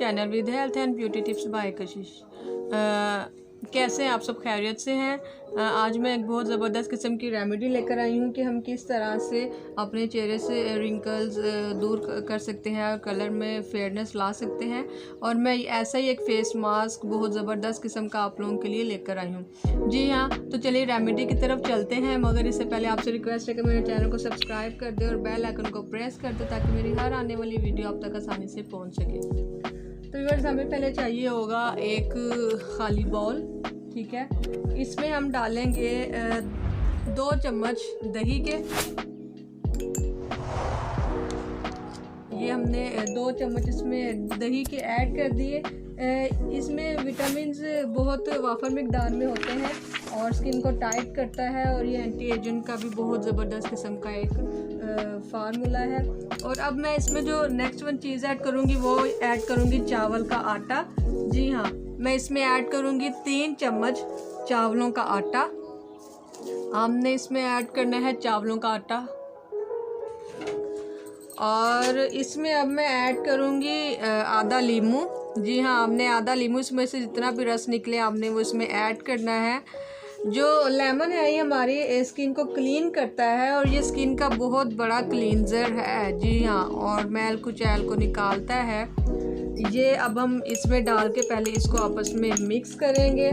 Channel with health and beauty tips by कशिश। कैसे हैं आप सब? खैरियत से हैं? आज मैं एक बहुत ज़बरदस्त किस्म की रेमेडी लेकर आई हूँ कि हम किस तरह से अपने चेहरे से रिंकल्स दूर कर सकते हैं और कलर में फेयरनेस ला सकते हैं। और मैं ऐसा ही एक फ़ेस मास्क बहुत ज़बरदस्त किस्म का आप लोगों के लिए लेकर आई हूँ। जी हाँ, तो चलिए रेमेडी की तरफ चलते हैं, मगर इससे पहले आपसे रिक्वेस्ट है कि मेरे चैनल को सब्सक्राइब कर दे और बेल आइकन को प्रेस कर दे ताकि मेरी हर आने वाली वीडियो आप तक आसानी से पहुँच सके। तो व्यूअर्स, हमें पहले चाहिए होगा एक खाली बाउल, ठीक है। इसमें हम डालेंगे 2 चम्मच दही के। ये हमने 2 चम्मच इसमें दही के ऐड कर दिए। इसमें विटामिन्स बहुत वाफर मिकदार में होते हैं और स्किन को टाइट करता है और ये एंटी एजेंट का भी बहुत ज़बरदस्त किस्म का एक फार्मूला है। और अब मैं इसमें जो नेक्स्ट वन चीज़ ऐड करूँगी वो ऐड करूँगी चावल का आटा। जी हाँ, मैं इसमें ऐड करूँगी 3 चम्मच चावलों का आटा। हमने इसमें ऐड करना है चावलों का आटा। और इसमें अब मैं ऐड करूँगी आधा लीमू। जी हाँ, हमने आधा लीमू, इसमें से जितना भी रस निकले आपने वो इसमें ऐड करना है। जो लेमन है ये हमारी स्किन को क्लीन करता है और ये स्किन का बहुत बड़ा क्लींजर है। जी हाँ, और मैल कुचैल को निकालता है ये। अब हम इसमें डाल के पहले इसको आपस में मिक्स करेंगे।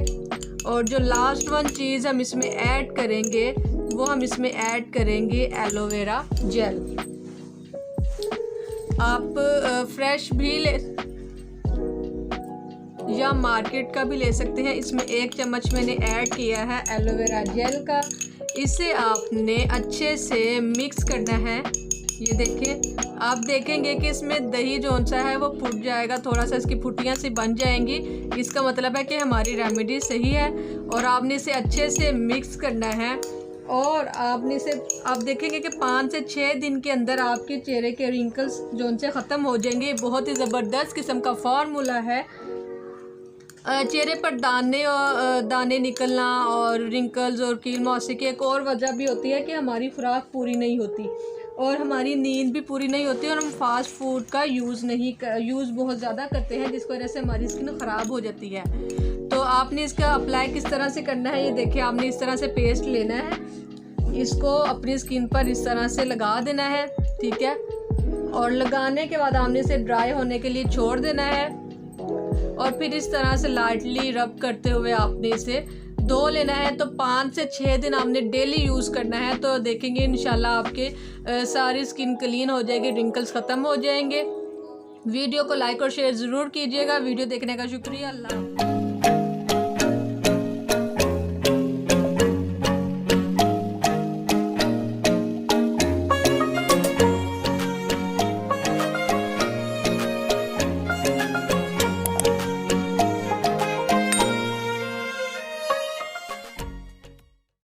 और जो लास्ट वन चीज़ हम इसमें ऐड करेंगे वो हम इसमें ऐड करेंगे एलोवेरा जेल। आप फ्रेश भी ले या मार्केट का भी ले सकते हैं। इसमें 1 चम्मच मैंने ऐड किया है एलोवेरा जेल का। इसे आपने अच्छे से मिक्स करना है। ये देखिए, आप देखेंगे कि इसमें दही जो सा है वो फूट जाएगा, थोड़ा सा इसकी फुटियाँ सी बन जाएंगी। इसका मतलब है कि हमारी रेमेडी सही है। और आपने इसे अच्छे से मिक्स करना है और आपने इसे, आप देखेंगे कि 5 से 6 दिन के अंदर आपके चेहरे के रिंकल्स जो से ख़त्म हो जाएंगे। बहुत ही ज़बरदस्त किस्म का फार्मूला है। चेहरे पर दाने निकलना और रिंकल्स और कील मुहासे की एक और वजह भी होती है कि हमारी खुराक पूरी नहीं होती और हमारी नींद भी पूरी नहीं होती और हम फास्ट फूड का यूज़ बहुत ज़्यादा करते हैं, जिसकी वजह से हमारी स्किन ख़राब हो जाती है। तो आपने इसका अप्लाई किस तरह से करना है, ये देखिए, आपने इस तरह से पेस्ट लेना है, इसको अपनी स्किन पर इस तरह से लगा देना है, ठीक है। और लगाने के बाद आपने इसे ड्राई होने के लिए छोड़ देना है और फिर इस तरह से लाइटली रब करते हुए आपने इसे धो लेना है। तो 5 से 6 दिन आपने डेली यूज़ करना है। तो देखेंगे इंशाल्लाह आपके सारी स्किन क्लीन हो जाएगी, रिंकल्स ख़त्म हो जाएंगे। वीडियो को लाइक और शेयर ज़रूर कीजिएगा। वीडियो देखने का शुक्रिया। अल्लाह।